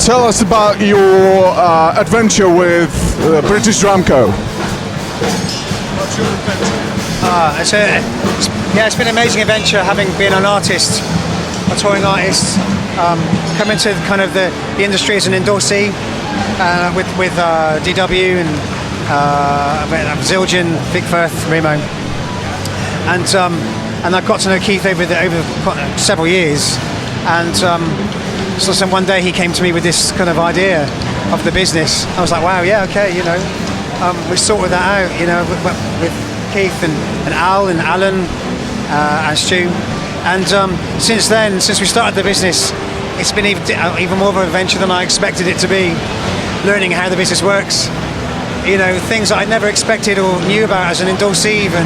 Tell us about your adventure with British Drum Co. What's your adventure? It's been an amazing adventure having been an artist, a touring artist, come into kind of the industry as an endorsee with DW and Zildjian, Vic Firth, Remo, and I got to know Keith over several years, and so one day he came to me with this kind of idea of the business. I was like, wow, yeah, okay, we sorted that out, with Keith and Al and Alan and Stu, and since we started the business, it's been even more of an adventure than I expected it to be, learning how the business works, things that I never expected or knew about as an endorsee even,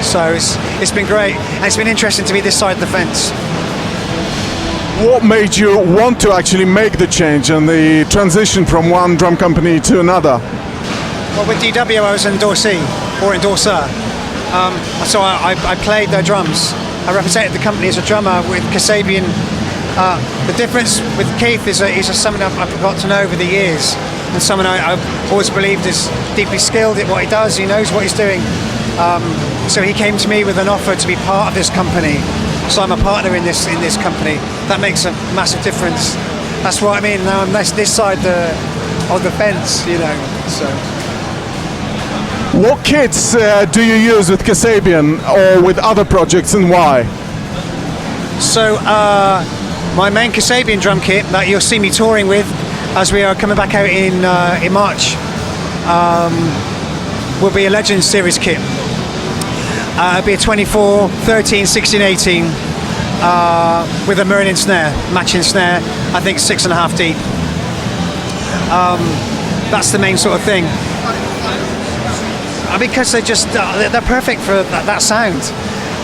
so it's been great, and it's been interesting to be this side of the fence. What made you want to actually make the change and the transition from one drum company to another? Well, with DW I was an endorsee, or endorser, so I played their drums. I represented the company as a drummer with Kasabian. The difference with Keith is someone I've got to know over the years, and someone I've always believed is deeply skilled at what he does. He knows what he's doing. So he came to me with an offer to be part of this company. So I'm a partner in this company. That makes a massive difference. That's what I mean. Now I'm this side of the fence, So. What kits do you use with Kasabian or with other projects, and why? So my main Kasabian drum kit that you'll see me touring with, as we are coming back out in March, will be a Legend Series kit. It'll be a 24, 13, 16, 18 with a Merlin snare, matching snare, I think 6.5 deep. That's the main sort of thing. Because they're perfect for that sound.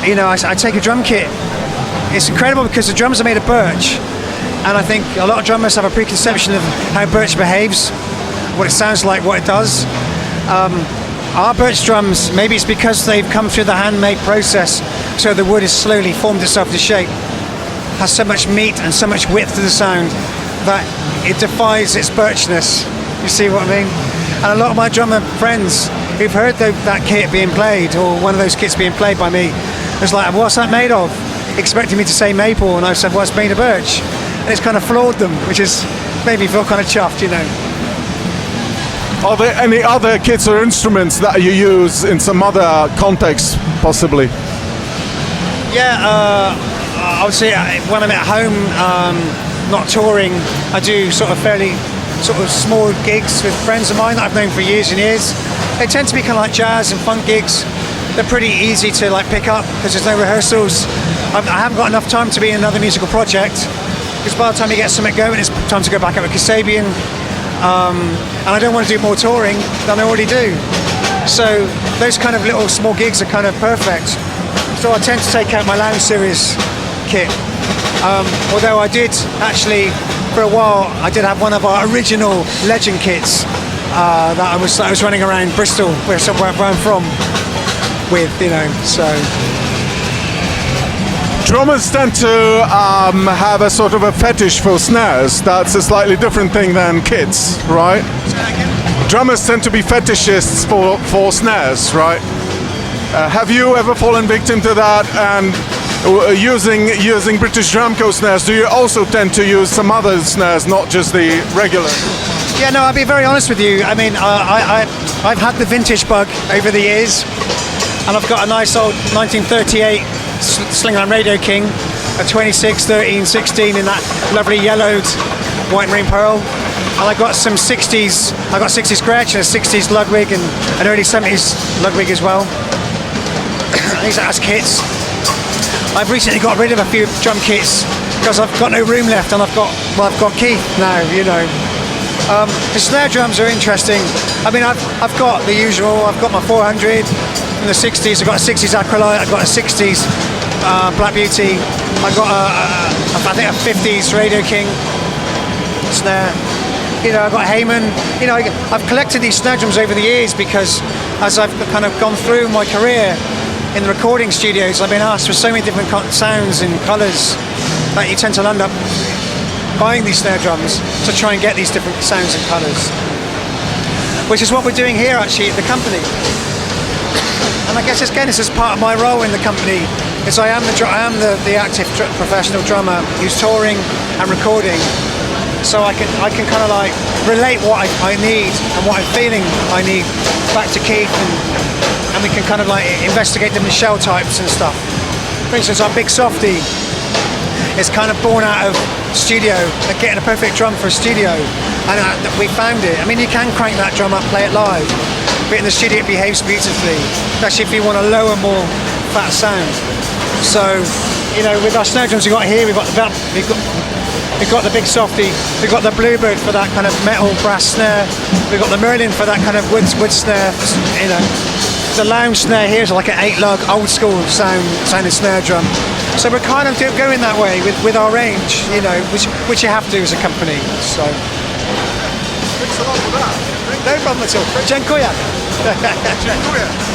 I take a drum kit. It's incredible because the drums are made of birch, and I think a lot of drummers have a preconception of how birch behaves, what it sounds like, what it does. Our birch drums, maybe it's because they've come through the handmade process, so the wood has slowly formed itself to shape, has so much meat and so much width to the sound that it defies its birchness. You see what I mean? And a lot of my drummer friends who've heard that kit being played, or one of those kits being played by me, was like, what's that made of? Expecting me to say maple, and I said, well, it's made of birch. And it's kind of floored them, which has made me feel kind of chuffed, Are there any other kits or instruments that you use in some other context, possibly? Yeah, I would say when I'm at home, not touring, I do sort of fairly small gigs with friends of mine that I've known for years and years. They tend to be kind of like jazz and funk gigs. They're pretty easy to pick up because there's no rehearsals. I haven't got enough time to be in another musical project, because by the time you get something going, it's time to go back up with Kasabian. And I don't want to do more touring than I already do. So those kind of little small gigs are kind of perfect. So I tend to take out my Lounge Series kit. Although I did actually, for a while, I did have one of our original Legend kits that I was running around Bristol, where I'm from, with, so. Drummers tend to have a sort of a fetish for snares. That's a slightly different thing than kits, right? Drummers tend to be fetishists for snares, right? Have you ever fallen victim to that? And using British Drum Co snares, do you also tend to use some other snares, not just the regular? Yeah, no, I'll be very honest with you. I mean, I've had the vintage bug over the years, and I've got a nice old 1938 Slingerland Radio King, a 26, 13, 16 in that lovely yellowed white marine pearl. And I got some 60s, I got 60s scratch and a 60s Ludwig and an early 70s Ludwig as well. These are as kits. I've recently got rid of a few drum kits because I've got no room left, and I've got Keith now, The snare drums are interesting. I mean, I've got the usual. I've got my 400 from the 60s. I've got a 60s Acrolite. I've got a 60s Black Beauty. I've got I think a 50s Radio King snare. I've got Heyman. I've collected these snare drums over the years because as I've kind of gone through my career in the recording studios, I've been asked for so many different sounds and colours that you tend to end up buying these snare drums to try and get these different sounds and colours. Which is what we're doing here actually at the company. And I guess again, this is part of my role in the company, is I am the active professional drummer who's touring and recording. So I can kind of like relate what I need and what I'm feeling I need back to Keith, and we can kind of like investigate different shell types and stuff. For instance, our Big Softy is kind of born out of studio, getting a perfect drum for a studio, and we found it. I mean, you can crank that drum up, play it live, but in the studio it behaves beautifully, especially if you want a lower, more fat sound. So, you know, with our snare drums we've got here, we've got the Big Softy, we've got the Bluebird for that kind of metal brass snare, we've got the Merlin for that kind of wood snare, you know. The lounge snare here is like an 8-lug old school sounding snare drum. So we're kind of going that way with our range, you know, which you have to as a company. So. Thanks a lot for that. No problem at all. Dziękuję. Dziękuję.